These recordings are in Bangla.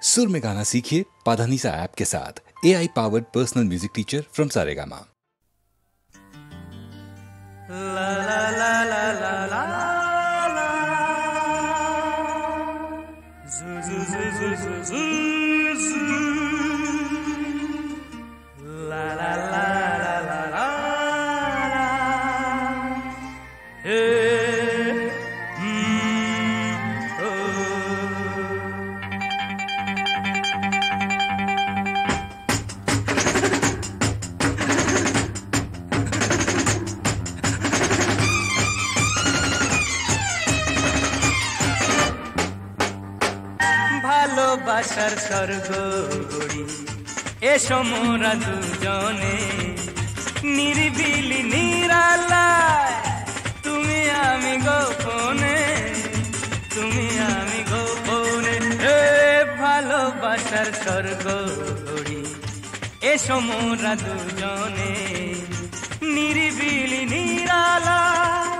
सुर में गाना सीखिए पाधानीसा ऐप के साथ। AI powered personal music teacher from Saregama. ला ला ला ला ला ला ला जू जू जू जू जू जू जू ला ला ला ला ला ला हे ভালোবাসার স্বর্গ গড়ি এসো মোরা দুজনে নিরিবিলি নিরালায় তুমি আমি গোপনে এ ভালোবাসার স্বর্গ গড়ি এসো মোরা দুজনে নিরিবিলি নিরালায়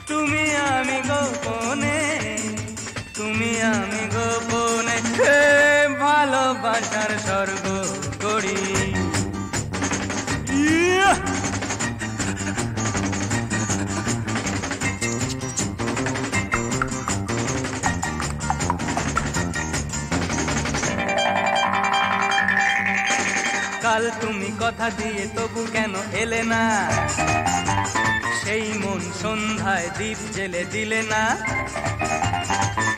তুমি আমি গোপনে ভালোবাসার স্বর্গ করি কাল তুমি কথা দিয়ে তবু কেন এলে না সেই মন সন্ধ্যায় দীপ জেলে দিলে না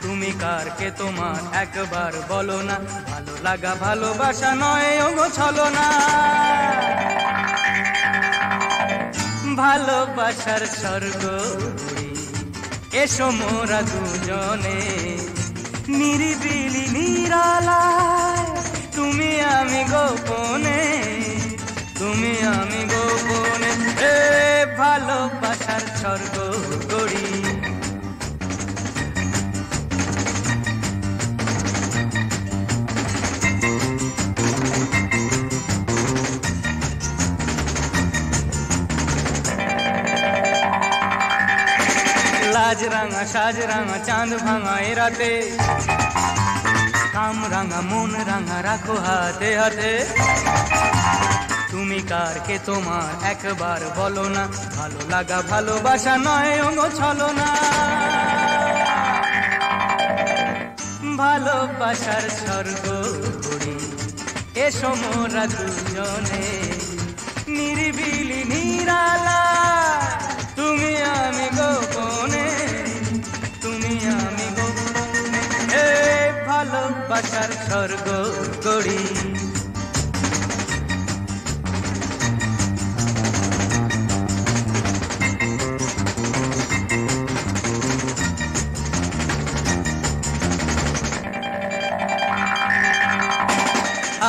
তুমি কার কে তোমার একবার বলো না ভালো লাগা ভালোবাসা নয় ওগো ছলো না ভালোবাসার স্বর্গ এসো মোরা দুজনে নিরিবিলি নিরালায় তুমি আমি গোপনে এ ভালোবাসার স্বর্গ গড়ি লাজ রাঙা সাজ রাঙা চাঁদ ভাঙা এ রাতে কাম রাঙা মন রাঙা রাখো হাতে হাতে তুমি কার কে তোমার একবার বলো না ভালো লাগা ভালোবাসা নয় ওগো ছলো না ভালোবাসার স্বর্গ গড়ি এসো মোরা দুজনে নিরিবিলি নিরালা তুমি আমি গোপনে এ ভালোবাসার স্বর্গ গড়ি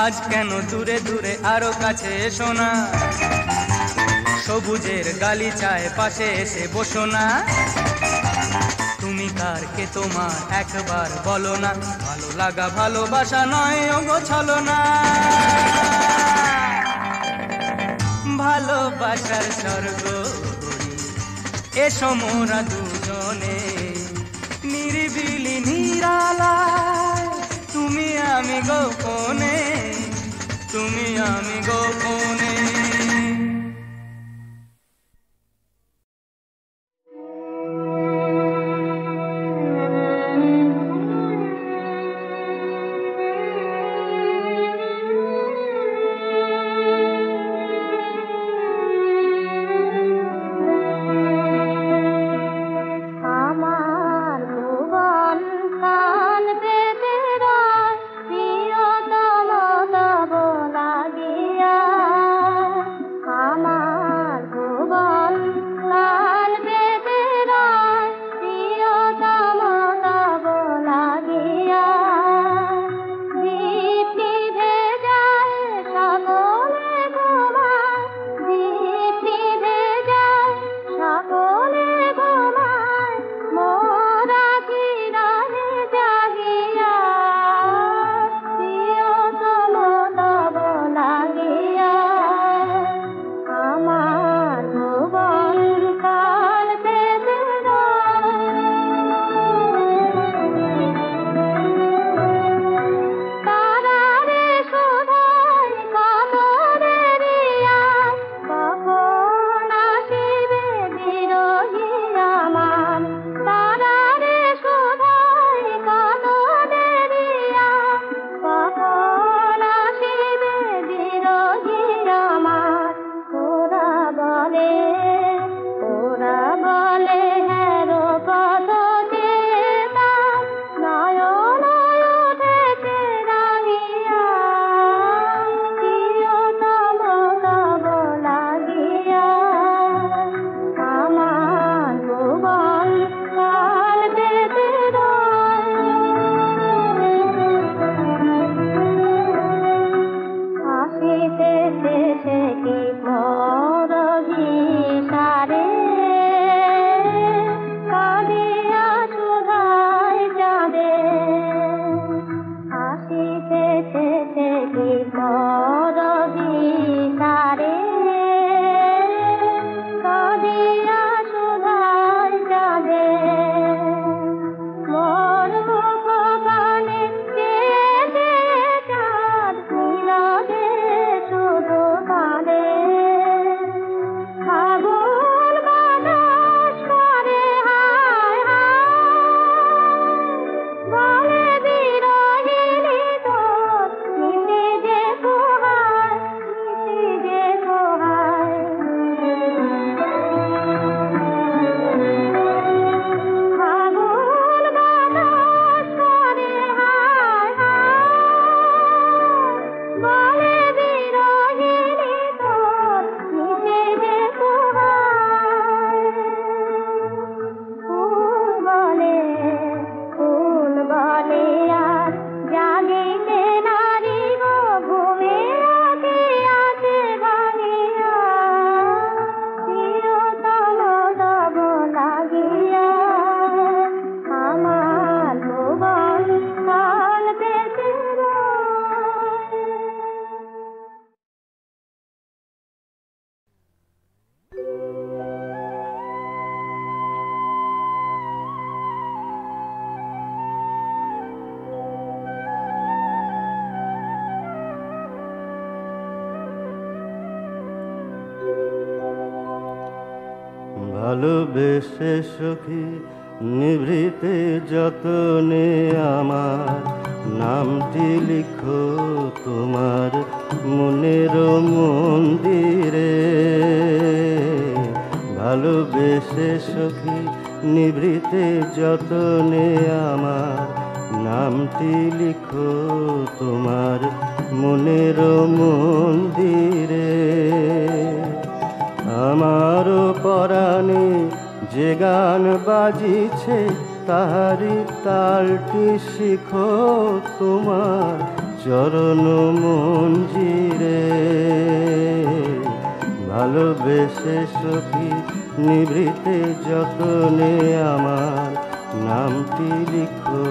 আজ কেন দূরে দূরে আরো কাছে এসো না সবুজের গালিচায় পাশে এসে বসো না তুমি কার কে তোমার একবার বলো না ভালো লাগা ভালোবাসা নয় ওগো ছলো না ভালোবাসার স্বর্গ এসো মোরা দুজনে নিরিবিলি নিরালায় তুমি আমি গোপনে প্রিয়তম তব লাগিয়া ভালোবেসে সখী নিভৃতে যতনে আমার নামটি লিখো তোমার মনের মন্দিরে। ভালোবেসে সখী নিভৃতে যতনে আমার নামটি লিখো তোমার মনের মন্দিরে। আমারও পরাণে যে গান বাজিছে তাহারি তালটি শিখো তোমার চরণ মঞ্জিরে। ভালোবেসে সখী নিভৃতে যতনে আমার নামটি লিখো।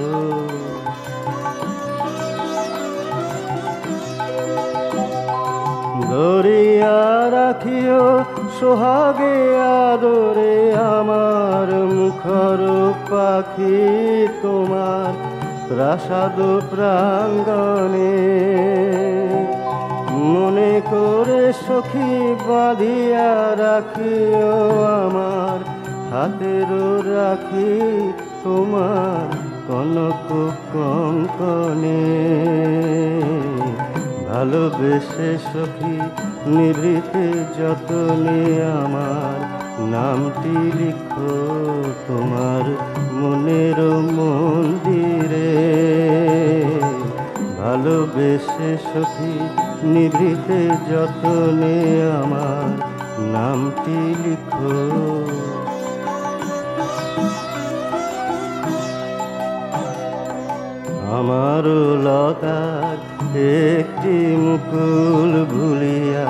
ধরিয়া রাখিও সোহাগে আদরে আমার মুখর পাখি তোমার প্রাসাদ প্রাঙ্গণে। মনে করে সখী বাঁধিয়া রাখিও আমার হাতের রাখি তোমার কনক কঙ্কনে। ভালোবেসে সখী নিভৃতে যতনে আমার নামটি লিখো তোমার মনের মন্দিরে। ভালোবেসে সখী নিভৃতে যতনে আমার নামটি লিখো। আমার লতার একটি মুকুল ভুলিয়া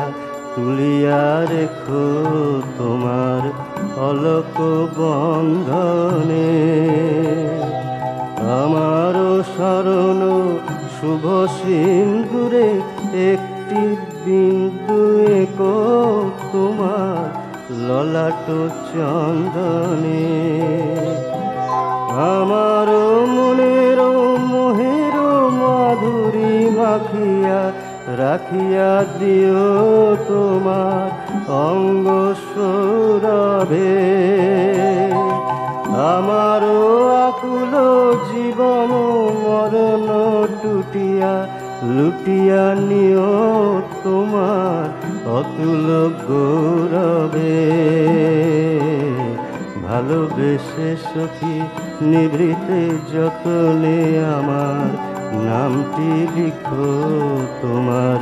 তুলিয়া রেখো তোমার অলক বন্ধনে। আমার শরণ শুভ সিন্দুরে একটি বিন্দু একো তোমার ললাট চন্দনে। আমার মনের মোহের মাধুরী মাখিয়া রাখিয়া দিও তোমার অঙ্গ সৌরভে। আমার আকুল জীবন মরণ টুটিয়া লুটিয়া নিও তোমার অতুল গৌরবে। ভালোবেসে সখী নিভৃতে যতনে আমার নামটি লিখো তোমার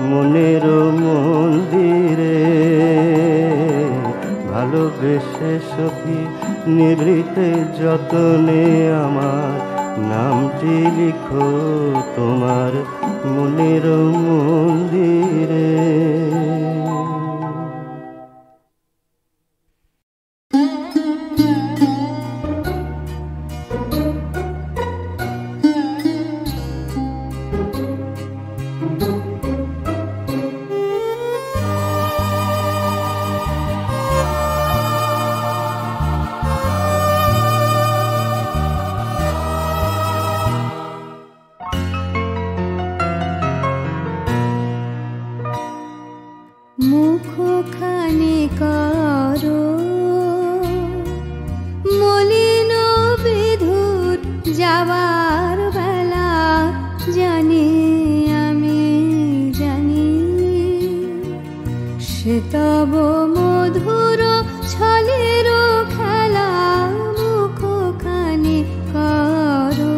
মনের মন্দিরে। ভালোবেসে সখী নিভৃতে যতনে আমার নামটি লিখো তোমার মনের মন্দিরে। মুখখানি করো মলিন বিধুর যাবার বেলা জানি আমি জানি সে তব মধুর ছলের খেলা। মুখখানি করো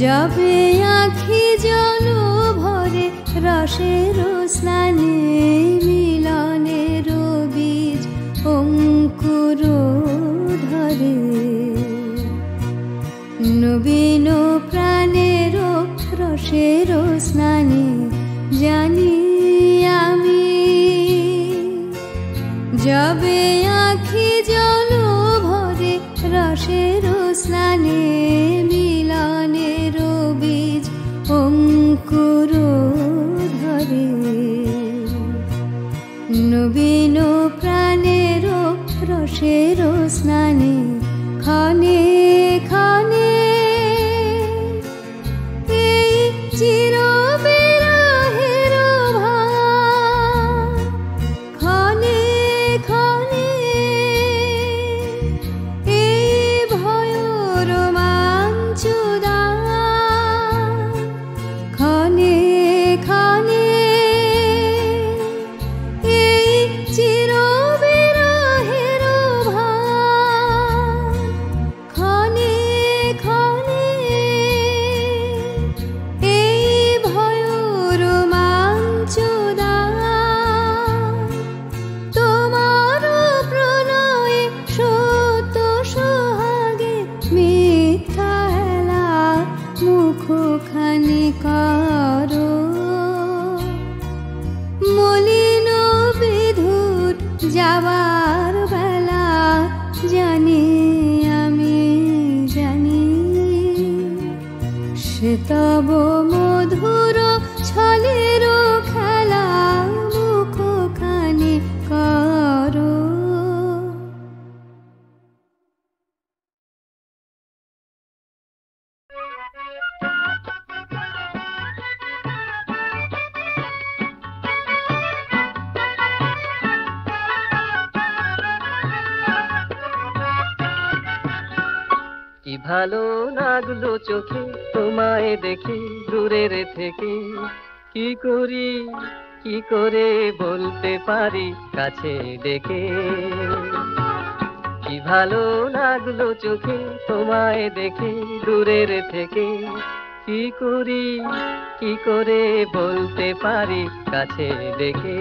যাবে আখি জল ভরে রসের স্নানে মিলনের বীজ অঙ্কুর ধরে নবীন প্রাণের রসের স্নানে জানি আমি যাবে আখি জল ভরে রসের স্নানে মিলনের বীজ অঙ্কুর ধরে নবীন প্রাণের রসের স্নানে ক্ষণে ক্ষণে এই চির বিরহের ভার ক্ষণে ক্ষণে এই ভয় রোমাঞ্চ ক্ষণে ক্ষণে এই চির বিরহের ভার ক্ষণে ক্ষণে এই ভয় রোমাঞ্চ তোমার প্রণয়ে সত্য সোহাগে মিথ্যা হেলা মুখখানি কারো মলিন বিধুর যাবার বেলা জানি আমি জানি সে তব মধুর ছলের খেলা মুখখানি কারো কি ভালো লাগলো চোখে তোমায় দেখে দূরের থেকে, কি করি কি করে বলতে পারি কাছে ডেকে। কি ভালো লাগলো চোখে তোমায় দেখে দূরের থেকে, কি করি কি করে বলতে পারি কাছে ডেকে।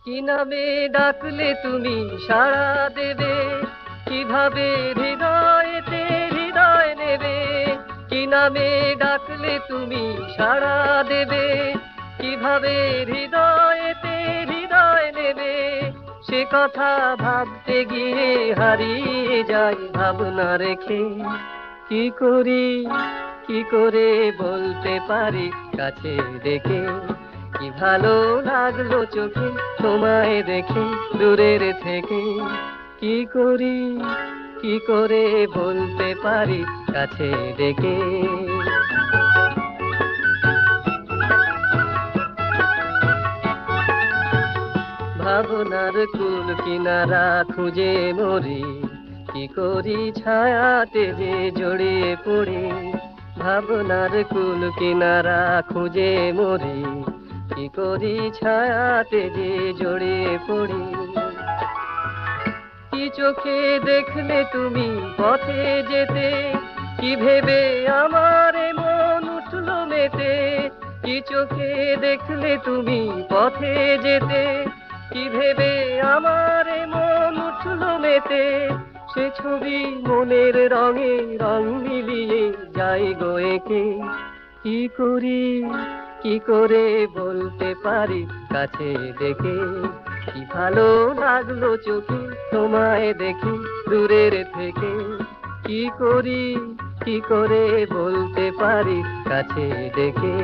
কি নামে ডাকলে তুমি সাড়া দেবে, কিভাবে হৃদয়েতে হৃদয় নেবে। কি নামে ডাকলে তুমি সাড়া দেবে, কিভাবে হৃদয়েতে হৃদয় নেবে। সে কথা ভাবতে গিয়ে হারিয়ে যাই ভাবনা রেখে। কি করি কি করে বলতে পারি কাছে ডেকে। কি ভালো লাগলো চোখে তোমায় দেখে দূরের থেকে, কি করি কি করে বলতে পারি কাছে ডেকে। ভাবনার কুল কিনারা খুঁজে মরি, কি করি ছায়াতে যে জড়িয়ে পড়ি। ভাবনার কুল কিনারা খুঁজে মরি, কি করি ছায়াতে যে জড়িয়ে পড়ি। কি চোখে দেখলে তুমি পথে যেতে, কি ভেবে আমার মন উঠলো মেতে। কি চোখে দেখলে তুমি পথে যেতে, কি ভেবে আমার মন উঠলো মেতে। সে ছবি মনের রঙে রং মিলিয়ে যাই গো এঁকে। কি করি কি করে বলতে পারি কাছে ডেকে। কি ভালো লাগলো চোখে তোমায় দেখি দূরের থেকে, কি করি কি করে বলতে পারি কাছে ডেকে।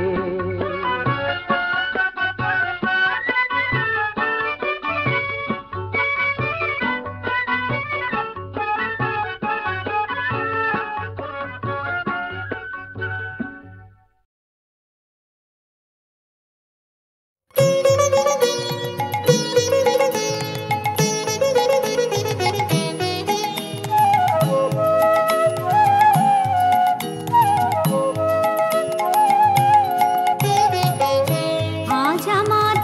আজ আমার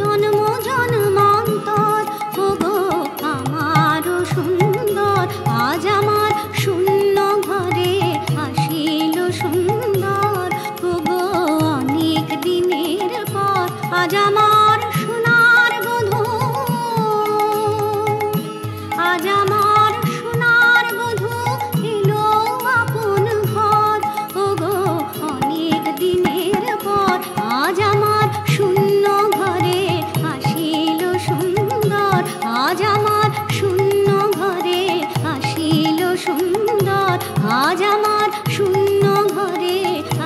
জন্ম জন্মান্তর ওগো আমার সুন্দর আজ আমার শূন্য ঘরে আসিল সুন্দর ওগো অনেক দিনের পর আজ আমার সোনার বধূ আজ আমার সোনার বধূ এলো আপন ঘর ওগো অনেক দিনের পর আজ আমার শূন্য ঘরে আসিল সুন্দর আজ আমার শূন্য ঘরে আসিল সুন্দর আজ আমার শূন্য ঘরে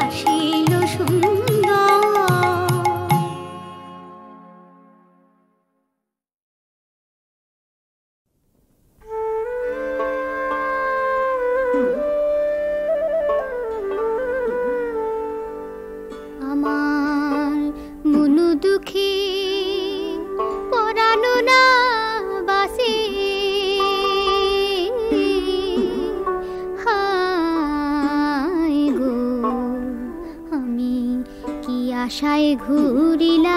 আসিল সুন্দর। আমার মনু দুঃখে পরানো না বাসে হায় গো আমি কি আশায় ঘুরিলাম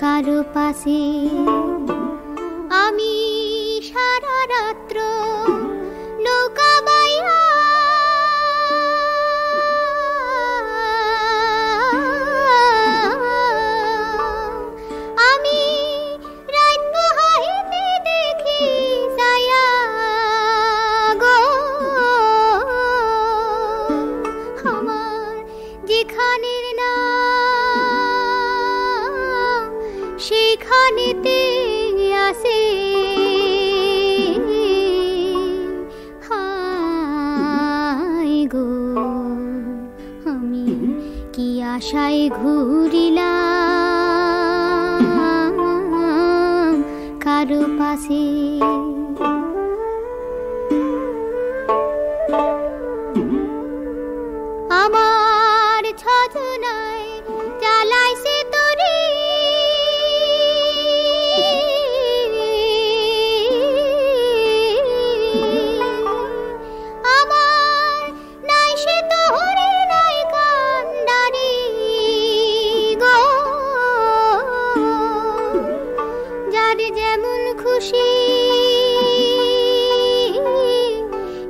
কারো পাশে আমি সারা রাত্র নৌকা বাইয়া আমি রাত হাইতে দেখি ছায়া গো আমার যেখানের নাম সেখানেতে আসে হায় গো আমি কি আশায় ঘুরিলাম কারো পাশে আমার ছজনায় চালাইছে তরি আমার নাই সে তোরে নাই কান্ডারি গো যার যেমন খুশি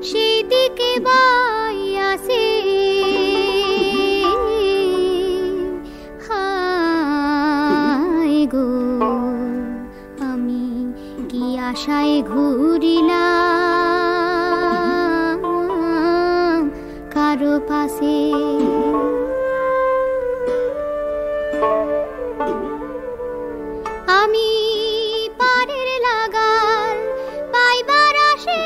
সেদিকে বাই আসে হায় গো আমি কি আশায় ঘুরিলাম কারো পাশে আমি পারের লাগাল পাইবার আসে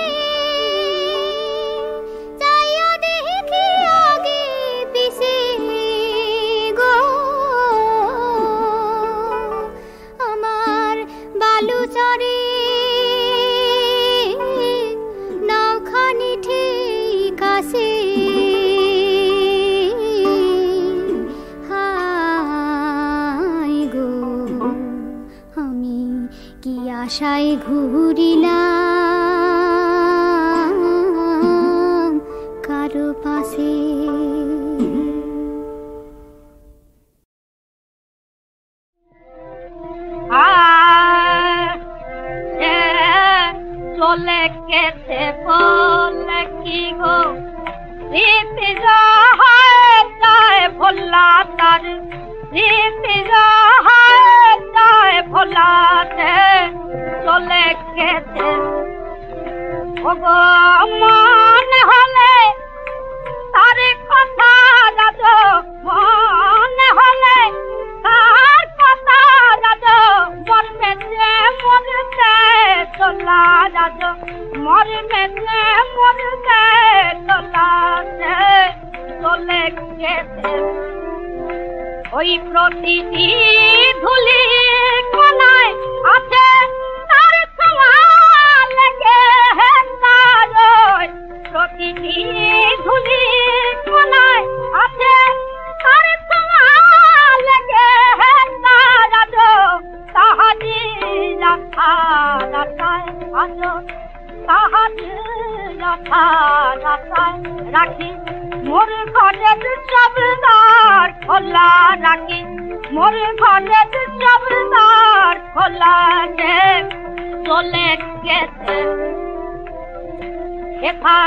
চাইয়া দেখি আগে পিছে গো আমার বালুচরে নাওখানি ঠিক আছে হায় গো আমি কি আশায় ঘুরিলাম কারো পাশে চলে গেছে বলে কি গো রীতি যায় ভোলা তার রীতি যায় ভোলা চলে গেছে ওগো মনে হলে তার কথা যাদ মনে হলে তার কথা যাদ মরবে যে মরতে চলা যাদ মরবে যে মরতে চলা চলে গেছে ওই প্রতিটি ধুলি কোনায় আছে তার ছোঁয়া লেগে প্রতিটি ধুলি কোনায় আছে তার ছোঁয়া লেগে তাহাজি রাখা রাখি মোর ঘরের সব দ্বার খোলা খোলা রাখি মোর ঘরের সব দ্বার খোলা যে চলে গেছে একা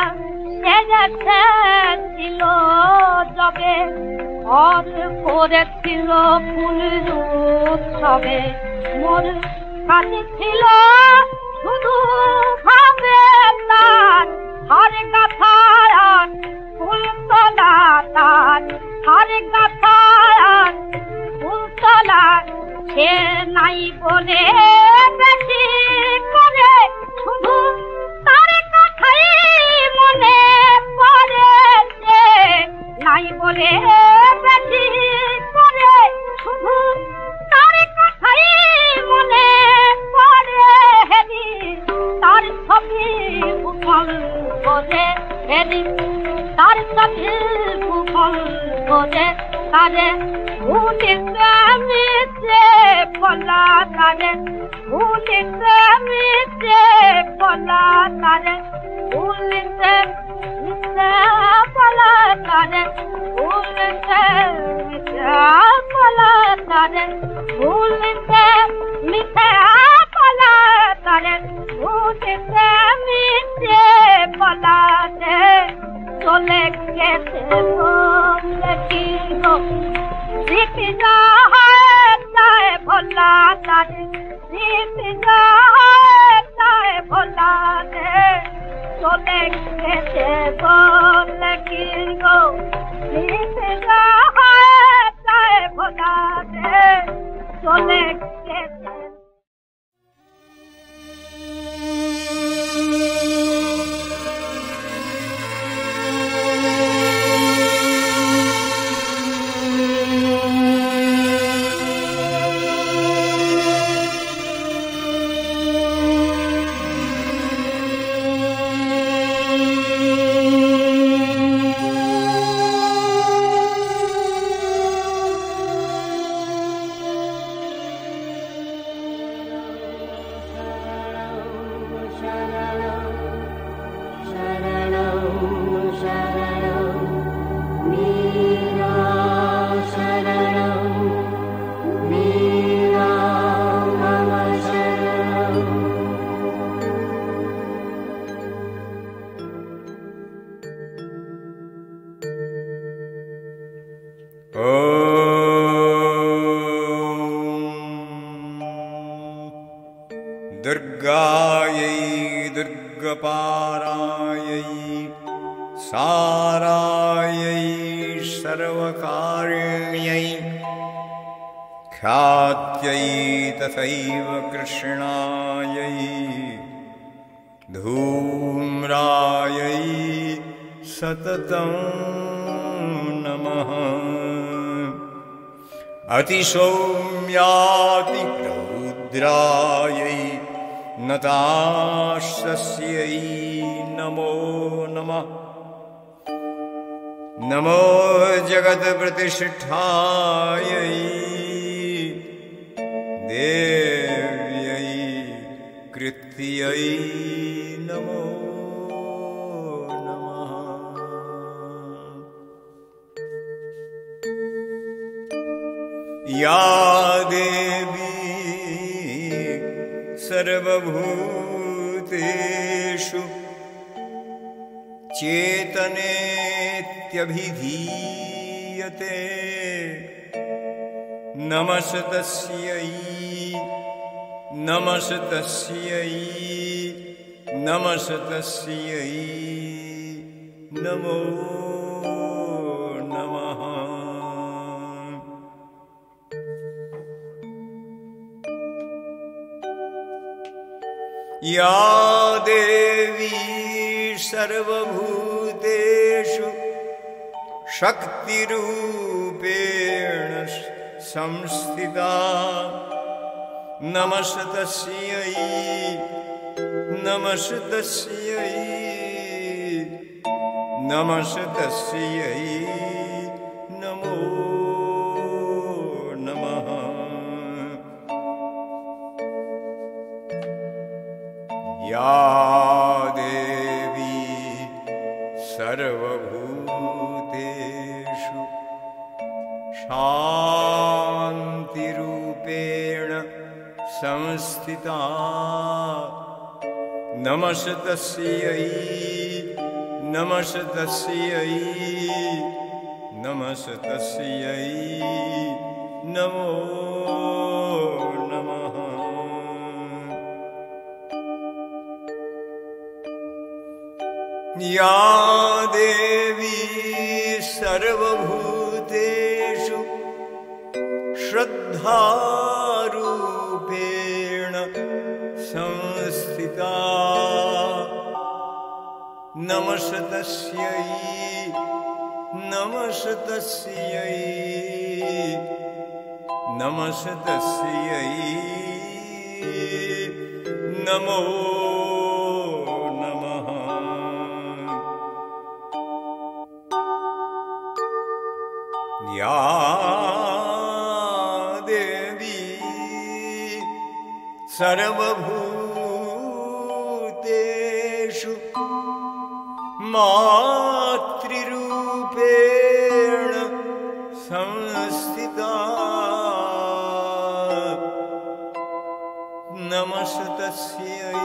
সে গেছে ছিল যবে ঘর করেছিল ফুল উৎসবে মোর কাছে ছিল শুধু ভাবে তার হরে গাথার ফুলতলা তার হরে গাথার ফুলতলা সে নাই বলে বেশি করে শুধু তার কথাই মনে পড়েছে নাই বলে বেশি করে শুধু তার কথাই মনে পড়ে হেরি তার ছবি ভূগোল বোঝে হেরি তার ছবি ভূগোল বোঝে তারে ভুলিতে মিছে বলা তারে ভুলিতে মিছে বলা তারে ভুলিতে মিছে বলা তারে ভুলিতে মিছে বলা তারে ভুলিতে মিছে বলা তারে ভুলিতে মিছে বলা দে চলে গেছে বলে কি গো দীপি যায় ভোলা তারে দীপি যায় ভোলা দে চলে গেছে বলে কি গো দীপি যায় ভোলা দে চলে গেছে दुर्गायै दुर्गपारायै सारायै सर्वकारिण्यै ख्यात्यै तथैव कृष्णायै धूम्रायै सततं नमः अतिसौम्याति रौद्रायै नताशस्यै नमो नमः नमो जगत्प्रतिष्ठायै देव्यै कृत्यै नमो नमः या देवी सर्वभूतेषु चेतनेत्यभिधीयते नमस्तस्यै नमस्तस्यै नमस्तस्यै नमो नमः या देवी सर्वभूतेषु शक्तिरूपेण संस्थिता नमस्तस्यै नमस्तस्यै नमस्तस्यै नमो नमः या देवी सर्वभूतेषु संस्थिता नमस्तस्यै नमस्तस्यै नमस्तस्यै नमो नमः। या देवी सर्वभूतेषु श्रद्धारूपेण संस्थिता नमस्तस्यै नमस्तस्यै नमस्तस्यै नमो नमः। या देवी सर्वभूतेषु मातृरूपेण संस्थिता नमस्तस्यै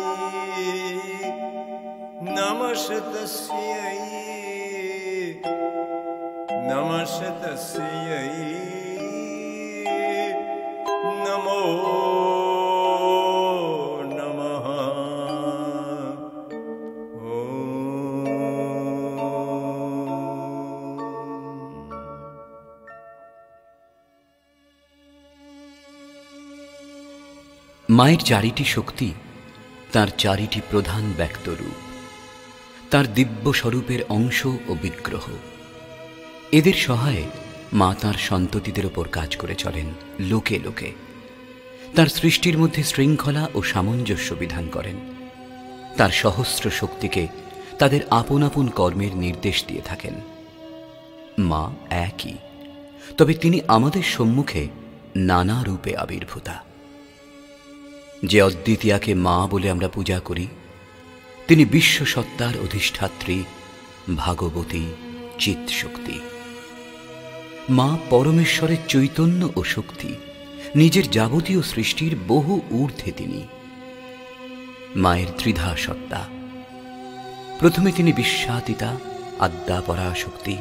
नमस्तस्यै नमस्तस्यै नमो नमः। মায়ের চারিটি শক্তি তার চারিটি প্রধান ব্যক্ত রূপ, তার দিব্য স্বরূপের অংশ ও বিগ্রহ। এদের সহায়ে মা তাঁর সন্ততিদের ওপর কাজ করে চলেন লোকে লোকে। তার সৃষ্টির মধ্যে শৃঙ্খলা ও সামঞ্জস্য বিধান করেন। তার সহস্র শক্তিকে তাদের আপন আপন কর্মের নির্দেশ দিয়ে থাকেন। মা একই, তবে তিনি আমাদের সম্মুখে নানা রূপে আবির্ভূতা। যে অদ্বিতীয়াকে মা বলে আমরা পূজা করি, তিনি বিশ্বসত্তার অধিষ্ঠাত্রী ভাগবতী চিৎশক্তি। মা পরমেশ্বরের চৈতন্য ও শক্তি, নিজের যাবতীয় সৃষ্টির বহু ঊর্ধ্বে তিনি। মায়ের ত্রিধা সত্তা। প্রথমে তিনি বিশ্বাতীতা, আদ্যা পরাশক্তি,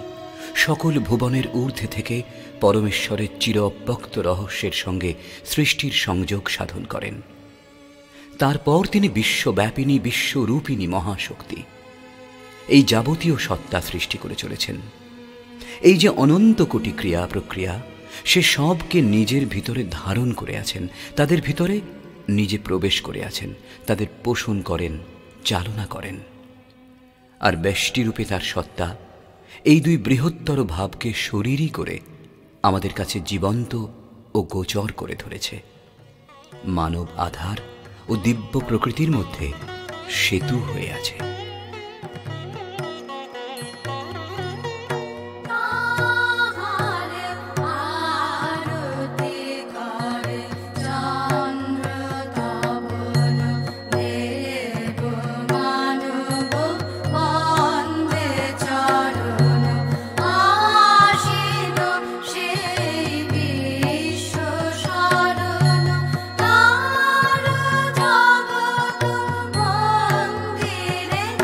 সকল ভুবনের ঊর্ধ্বে থেকে পরমেশ্বরের চির অব্যক্ত রহস্যের সঙ্গে সৃষ্টির সংযোগ সাধন করেন। তারপর তিনি বিশ্বব্যাপিনী বিশ্বরূপিণী মহাশক্তি। এই যাবতীয় সত্তা সৃষ্টি করে চলেছেন। এই যে অনন্ত কোটি ক্রিয়া প্রক্রিয়া, সে সবকে নিজের ভিতরে ধারণ করে আছেন, তাদের ভিতরে নিজে প্রবেশ করে আছেন, তাদের পোষণ করেন, চালনা করেন। আর ব্যষ্টিরূপে তার সত্তা এই দুই বৃহত্তর ভাবকে শরীরই করে আমাদের কাছে জীবন্ত ও গোচর করে ধরেছে। মানব আধার ও দিব্য প্রকৃতির মধ্যে সেতু হয়ে আছে। মন্দিরে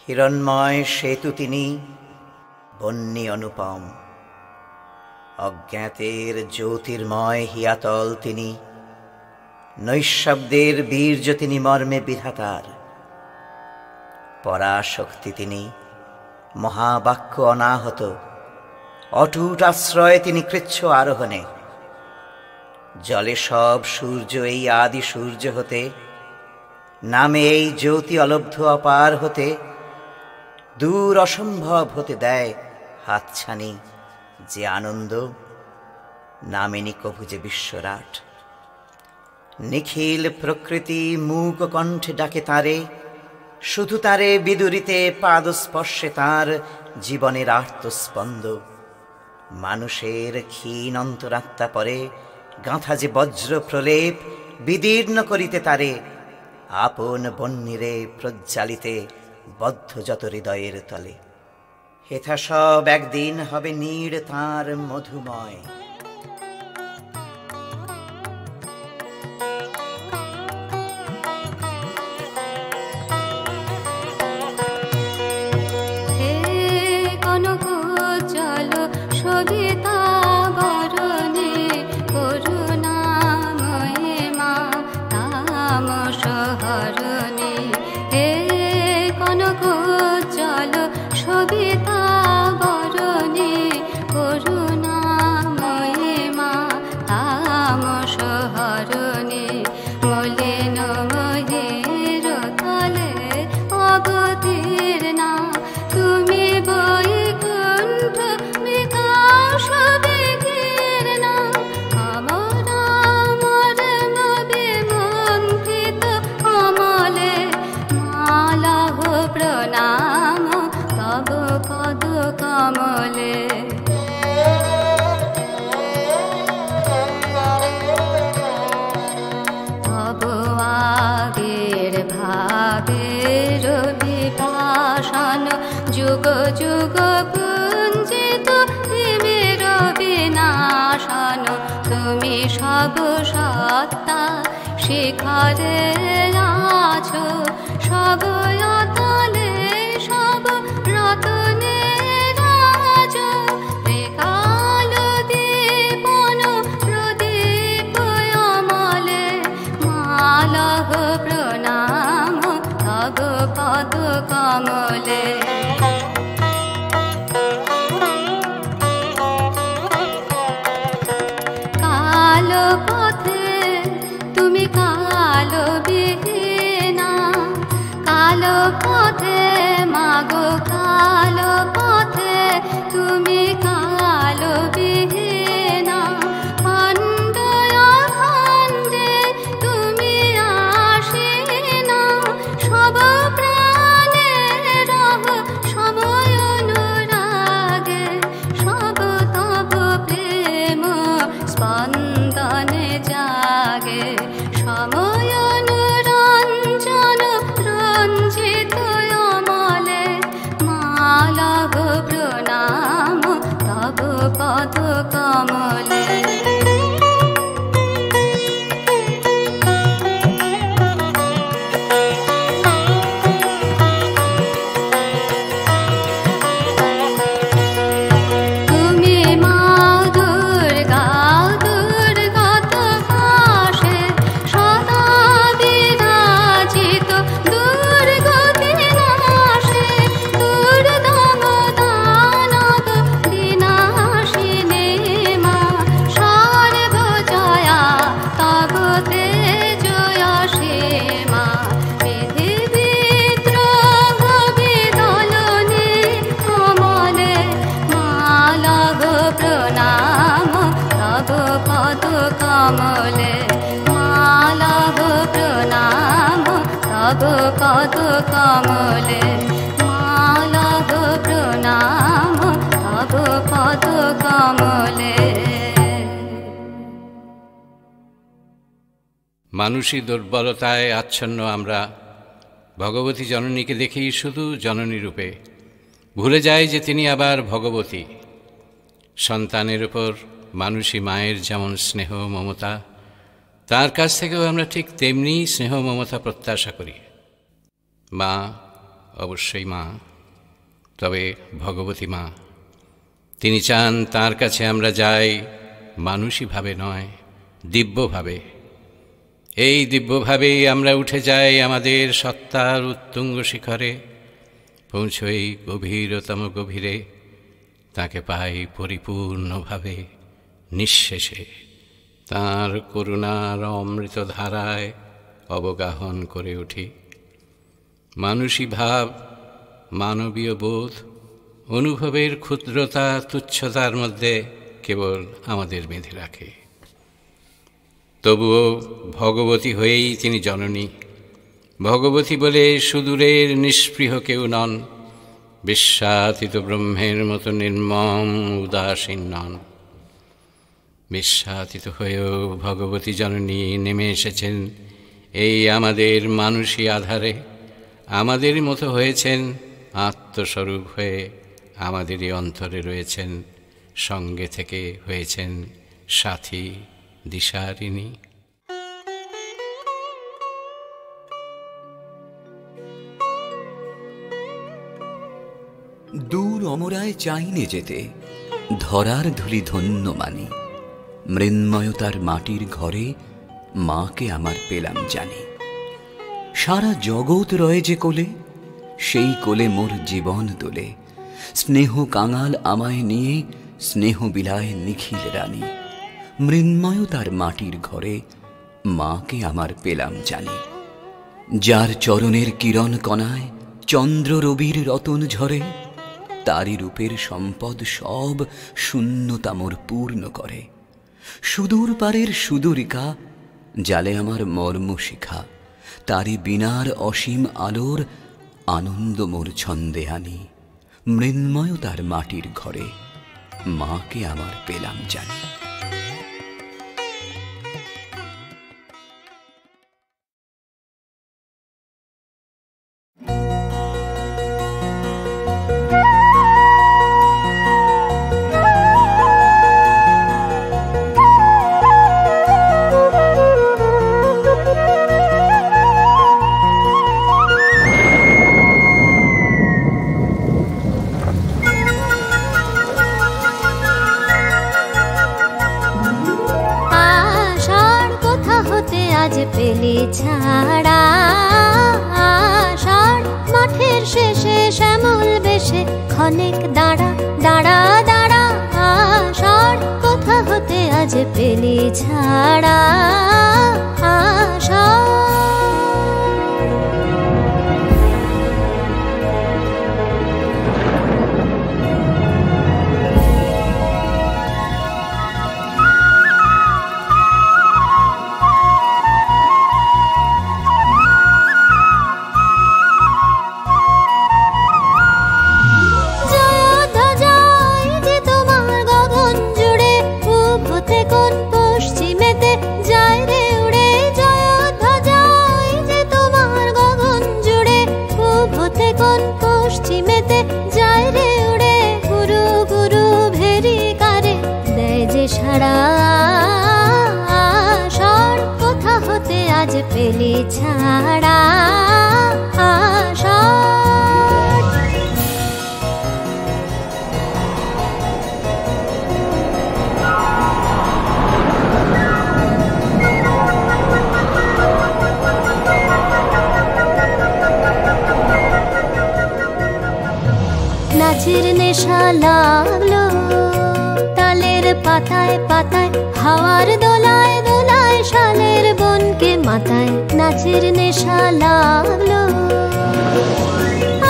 হিরণ্ময় সেতু তিনি, বন্যী অনুপম। অজ্ঞাতের জ্যোতির্ময় হিয়াতল তিনি, নৈঃশব্দের বীর্য তিনি মর্মে বিধাতার। পরাশক্তি তিনি, মহাবাক্য অনাহত, অটুট আশ্রয় তিনি কৃচ্ছ আরোহণে। জলে সব সূর্য এই আদি সূর্য হতে, নামে এই জ্যোতি অলব্ধ অপার হতে, দূর অসম্ভব হতে দেয় হাতছানি যে আনন্দ, নামেনি কভু যে বিশ্বরাট। নিখিল প্রকৃতি মূক কণ্ঠে ডাকে তারে, শুধু তারে বিদুরিতে পাদস্পর্শে তার জীবনের আর্তস্পন্দ। মানুষের ক্ষীণ অন্তরাত্মা পরে গাঁথা যে বজ্র প্রলেপ, বিদীর্ণ করিতে তারে আপন বন্যিরে প্রজ্জালিতে বদ্ধ যত হৃদয়ের তলে। হেথা সব একদিন হবে নীড় তাঁর মধুময়। যুগ যুগ পুঞ্জিত তিমির বিনাশন, তুমি সব সত্তা শিখরে আছো, সব অতলে সব রতনে রাজ। ত্রিকাল দীপন প্রদীপ অমলে, মালহ প্রণাম তব পদ কমলে। কালো পথে তুমি কালো বিহীনা, কালো পথে মাগো কালো পথে তুমি কালো বিহীনা। খণ্ডয় খণ্ডে তুমি আসিনা, সব প্রাণে রহ সময় অনুরাগে, সব তব প্রেম স্পন্দনে জাগে। সময় অনুরঞ্জন রঞ্জিত অমলে, মালভ প্রণাম তব পদ কমলে। কমলে, মালভ প্রণাম তব পদ কমলে, মালভ প্রণাম তব পদ কমলে। মানুষী দুর্বলতায় আচ্ছন্ন আমরা ভগবতী জননীকে দেখি শুধু জননী রূপে, ভুলে যাই যে তিনি আবার ভগবতী। সন্তানের উপর মানুষী মায়ের যেমন স্নেহ মমতা, তার কাছ থেকেও আমরা ঠিক তেমনি স্নেহ মমতা প্রত্যাশা করি। মা অবশ্যই মা, তবে ভগবতী মা। তিনি চান তার কাছে আমরা যাই মানুষীভাবে নয়, দিব্যভাবে। এই দিব্যভাবেই আমরা উঠে যাই আমাদের সত্তার উত্তুঙ্গ শিখরে, পৌঁছই গভীরতম গভীরে, তাকে পাই পরিপূর্ণভাবে নিঃশেষে, তাঁর করুণার অমৃত ধারায় অবগাহন করে উঠি। মানুষী ভাব, মানবীয় বোধ, অনুভবের ক্ষুদ্রতা তুচ্ছতার মধ্যে কেবল আমাদের বেঁধে রাখে। তবুও ভগবতী হয়েই তিনি জননী। ভগবতী বলে সুদূরের নিষ্পৃহ কেউ নন, বিশ্বাতীত ব্রহ্মের মতো নির্মম উদাসীন নন। বিশ্বাতীত হয়েও ভগবতী জননী নেমে এসেছেন এই আমাদের মানুষী আধারে, আমাদের মতো হয়েছেন, আত্মস্বরূপ হয়ে আমাদেরই অন্তরে রয়েছেন, সঙ্গে থেকে হয়েছেন সাথী, দিশারিণী। দূর অমরায় চাইনে যেতে, ধরার ধুলি ধন্য মানি, মৃন্ময়তার মাটির ঘরে মাকে আমার পেলাম জানি। সারা জগৎ রয়ে যে কোলে, সেই কোলে মোর জীবন তোলে, স্নেহ কাঙাল আমায় নিয়ে স্নেহ বিলায় নিখিল রানী। মৃন্ময়তার মাটির ঘরে মাকে আমার পেলাম জানি। যার চরণের কিরণ কণায় চন্দ্র রবির রতন ঝরে, তারি রূপের সম্পদ সব শূন্যতা মোর পূর্ণ করে। সুদূর পারের সুদূরিকা জালে আমার মর্ম শিখা, তারি বিনার অসীম আলোর আনন্দ মোর ছন্দে আনি। মৃন্ময়তার মাটির ঘরে মাকে আমার পেলাম জানি। পেলে ছাড়া আষাঢ় মাঠের শেষে শ্যামল বেশে ক্ষণেক দাঁড়া দাঁড়া দাঁড়া। আষাঢ় কোথা হতে আজ পেলে ছাড়া আষাঢ়। পেলে ছাড়া আষাঢ়। নাচের নেশা লাগলো তালের পাতায় পাতায়, হাওয়ার দোলায় দোলায় শালের বনকে মাথায়। নাচের নেশা লাগলো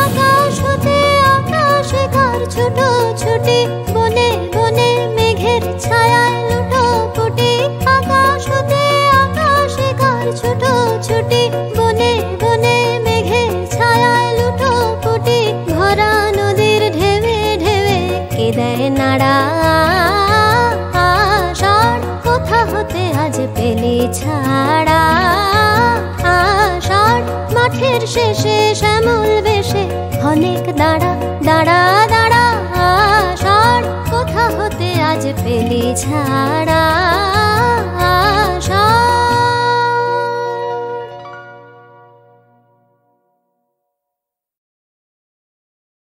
আকাশ হতে আকাশে কার ছোটো ছুটি, বনে বনে মেঘের ছায়ায় লুটো ফুটি। আকাশ হতে আকাশে কার ছোটো ছুটি, বনে বনে মেঘের ছায়ায় লুটো ফুটি। ভরা নদীর ঢেবে ঢেবে কে দেয় নাড়া। আষাঢ় কোথা হতে আজ পেলে ছাড়া আষাঢ় মাঠের শেষে শ্যামল বেশে অনেক দাঁড়া দাঁড়া দাঁড়া। আষাঢ় কোথা হতে আজ পেলে ছাড়া।